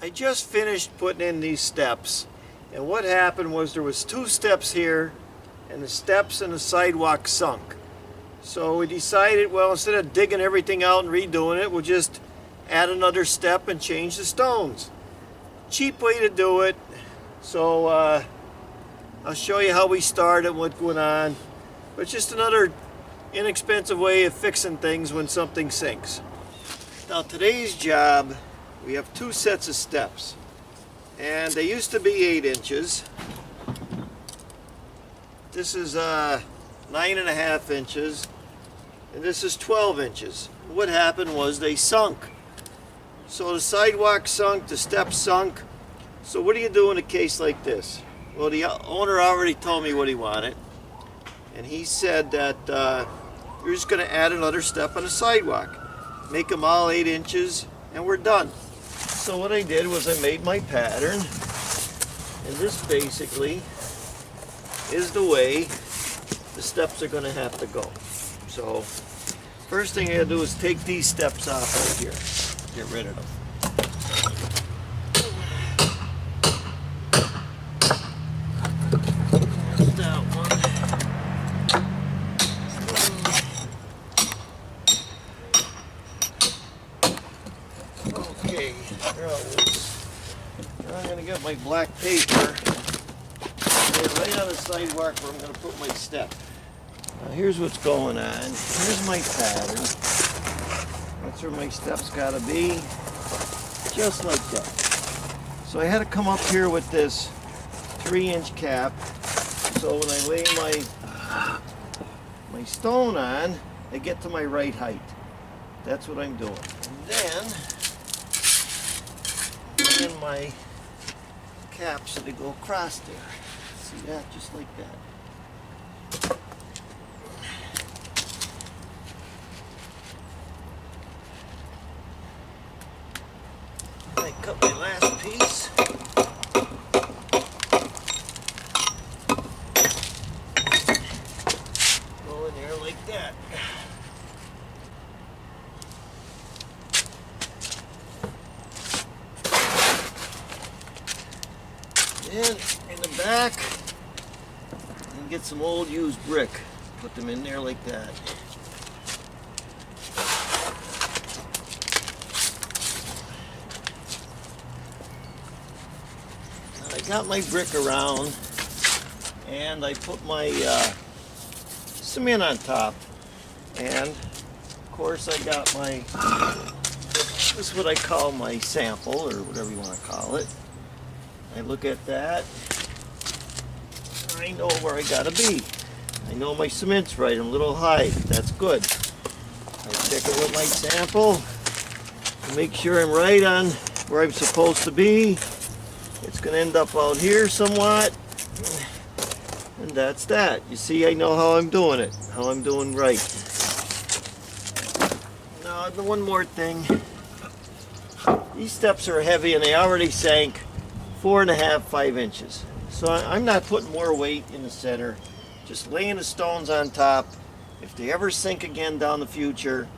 I just finished putting in these steps, and what happened was there was 2 steps here and the steps and the sidewalk sunk. So we decided, well, instead of digging everything out and redoing it, we'll just add another step and change the stones. Cheap way to do it. So I'll show you how we started, what went on. But it's just another inexpensive way of fixing things when something sinks. Now today's job, we have 2 sets of steps, and they used to be 8 inches. This is 9.5 inches, and this is 12 inches. What happened was they sunk. So the sidewalk sunk, the steps sunk. So what do you do in a case like this? Well, the owner already told me what he wanted, and he said that you're just going to add another step on the sidewalk. Make them all 8 inches, and we're done. So what I did was I made my pattern, and this basically is the way the steps are going to have to go. So first thing I gotta do is take these steps off right here. Get rid of them. There's that one. Okay, now I'm gonna get my black paper. Right on the sidewalk where I'm going to put my step. Now here's what's going on. Here's my pattern. That's where my steps got to be. Just like that. So I had to come up here with this 3-inch cap. So when I lay my stone on, I get to my right height. That's what I'm doing. And then put in my caps so they go across there. See that? Just like that. I cut my last piece. Go in there like that. Then in the back, and get some old used brick. Put them in there like that. Now I got my brick around, and I put my cement on top, and of course I got my, this is what I call my sample, or whatever you want to call it. I look at that, I know where I gotta be. I know my cement's right, I'm a little high, that's good. I check it with my sample to make sure I'm right on where I'm supposed to be. It's gonna end up out here somewhat, and that's that. You see, I know how I'm doing it, how I'm doing right. Now, one more thing. These steps are heavy and they already sank 4.5, 5 inches. So I'm not putting more weight in the center, just laying the stones on top. If they ever sink again down the future,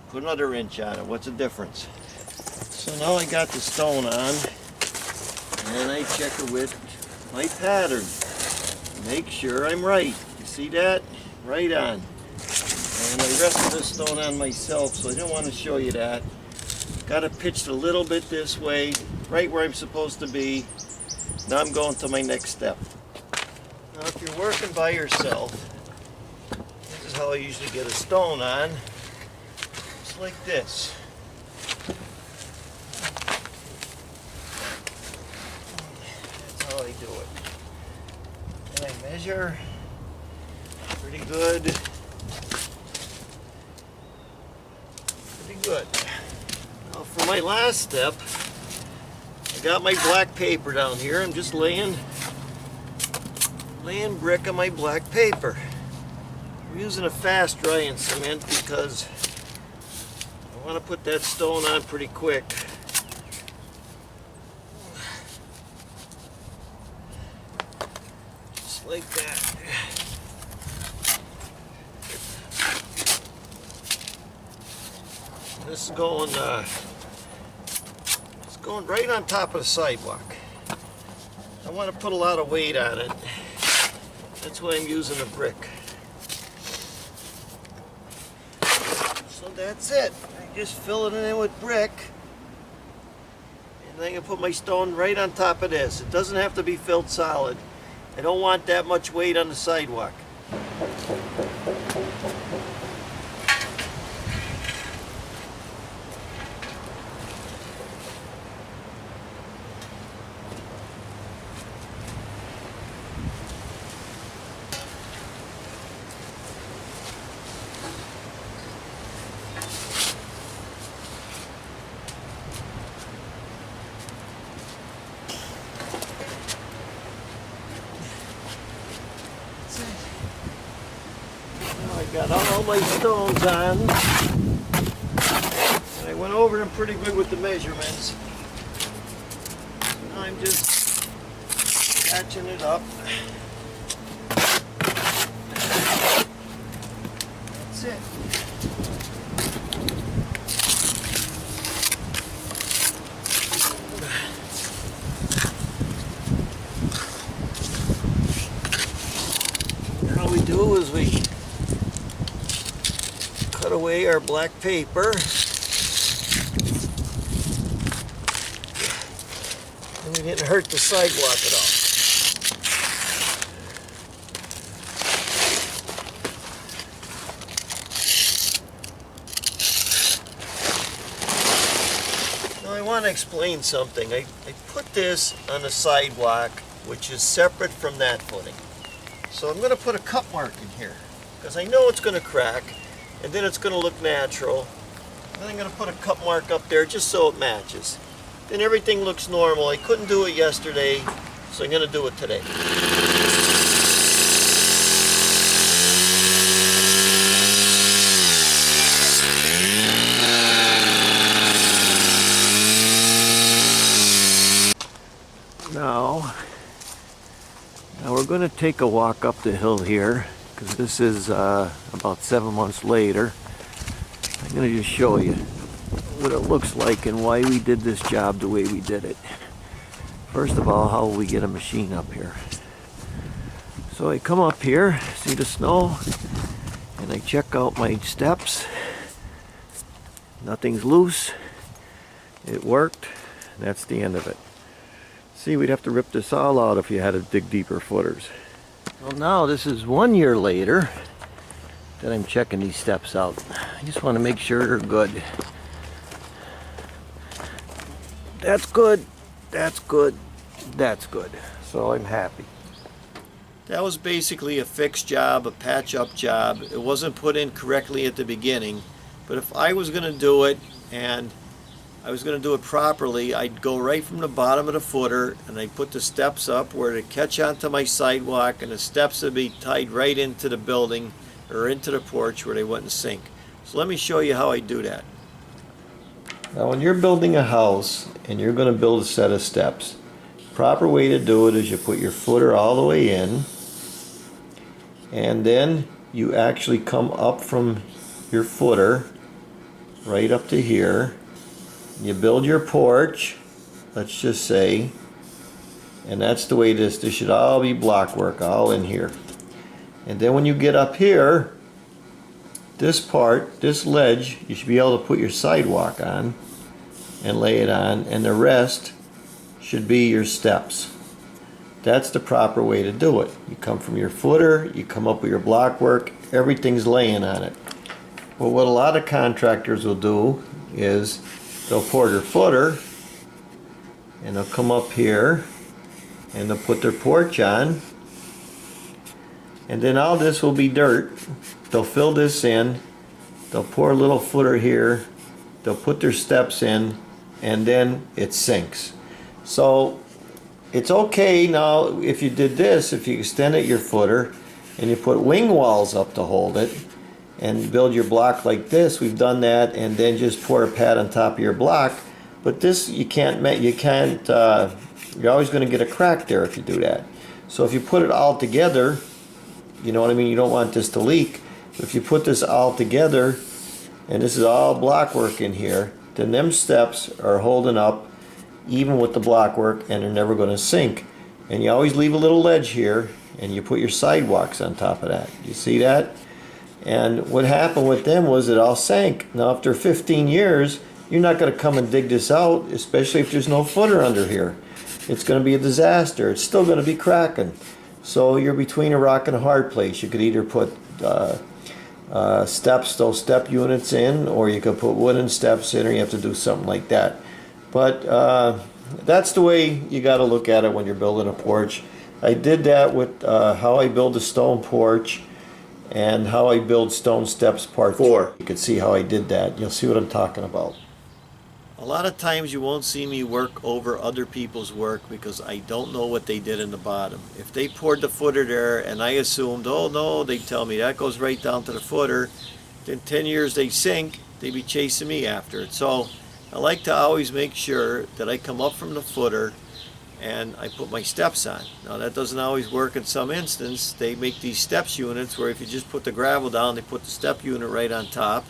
put another inch on it. What's the difference? So now I got the stone on, and I check it with my pattern. Make sure I'm right. You see that? Right on. And I rested this stone on myself, so I didn't want to show you that. Got it pitched a little bit this way, right where I'm supposed to be. Now I'm going to my next step. Now if you're working by yourself, this is how I usually get a stone on. Just like this. That's how I do it. And I measure pretty good. Pretty good. Now for my last step, I got my black paper down here. I'm just laying brick on my black paper. I'm using a fast drying cement because I want to put that stone on pretty quick. Just like that. This is going going right on top of the sidewalk. I want to put a lot of weight on it. That's why I'm using a brick. So that's it. I just fill it in with brick. And then I can put my stone right on top of this. It doesn't have to be filled solid. I don't want that much weight on the sidewalk. I got all my stones on. And I went over them pretty good with the measurements. Now I'm just patching it up. That's it. All we do is we cut away our black paper, and we didn't hurt the sidewalk at all. Now I want to explain something. I put this on the sidewalk, which is separate from that footing. So I'm going to put a cut mark in here, because I know it's going to crack. And then it's going to look natural. And then I'm going to put a cut mark up there just so it matches. Then everything looks normal. I couldn't do it yesterday, so I'm going to do it today. Now we're going to take a walk up the hill here, because this is about 7 months later. I'm going to just show you what it looks like and why we did this job the way we did it. First of all, how will we get a machine up here? So I come up here, see the snow, and I check out my steps. Nothing's loose. It worked. That's the end of it. See, we'd have to rip this all out if you had to dig deeper footers. Well, now this is 1 year later that I'm checking these steps out. I just want to make sure they're good. That's good, that's good, that's good. So I'm happy. That was basically a fixed job, a patch-up job. It wasn't put in correctly at the beginning, but if I was going to do it and I was going to do it properly, I'd go right from the bottom of the footer and I'd put the steps up where to catch onto my sidewalk, and the steps would be tied right into the building or into the porch where they wouldn't sink. So let me show you how I do that. Now when you're building a house and you're going to build a set of steps, proper way to do it is you put your footer all the way in, and then you actually come up from your footer right up to here. You build your porch, let's just say, and that's the way this should all be block work, all in here. And then when you get up here, this part, this ledge, you should be able to put your sidewalk on and lay it on, and the rest should be your steps. That's the proper way to do it. You come from your footer, you come up with your block work, everything's laying on it. Well, what a lot of contractors will do is they'll pour their footer and they'll come up here and they'll put their porch on, and then all this will be dirt. They'll fill this in, they'll pour a little footer here, they'll put their steps in, and then it sinks. So it's okay now if you did this, if you extended your footer and you put wing walls up to hold it and build your block like this. We've done that, and then just pour a pad on top of your block. But this you're always going to get a crack there if you do that. So if you put it all together, you know what I mean, you don't want this to leak. But if you put this all together, and this is all block work in here, then them steps are holding up even with the block work, and they're never going to sink. And you always leave a little ledge here, and you put your sidewalks on top of that. You see that? And what happened with them was it all sank. Now after 15 years, you're not going to come and dig this out, especially if there's no footer under here. It's going to be a disaster. It's still going to be cracking. So you're between a rock and a hard place. You could either put steps, those step units in, or you could put wooden steps in, or you have to do something like that. But that's the way you got to look at it when you're building a porch. I did that with how I build a stone porch and how I build stone steps part 4. You can see how I did that. You'll see what I'm talking about. A lot of times you won't see me work over other people's work because I don't know what they did in the bottom. If they poured the footer there and I assumed, oh no, they tell me that goes right down to the footer, then 10 years they sink, they'd be chasing me after it. So I like to always make sure that I come up from the footer and I put my steps on. Now that doesn't always work in some instance. They make these steps units where if you just put the gravel down, they put the step unit right on top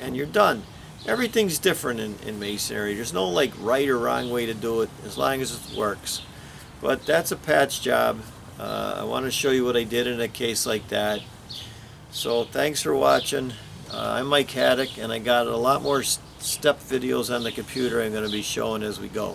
and you're done. Everything's different in masonry. There's no like right or wrong way to do it as long as it works. But that's a patch job. I want to show you what I did in a case like that. So thanks for watching. I'm Mike Haduck, and I got a lot more step videos on the computer I'm going to be showing as we go.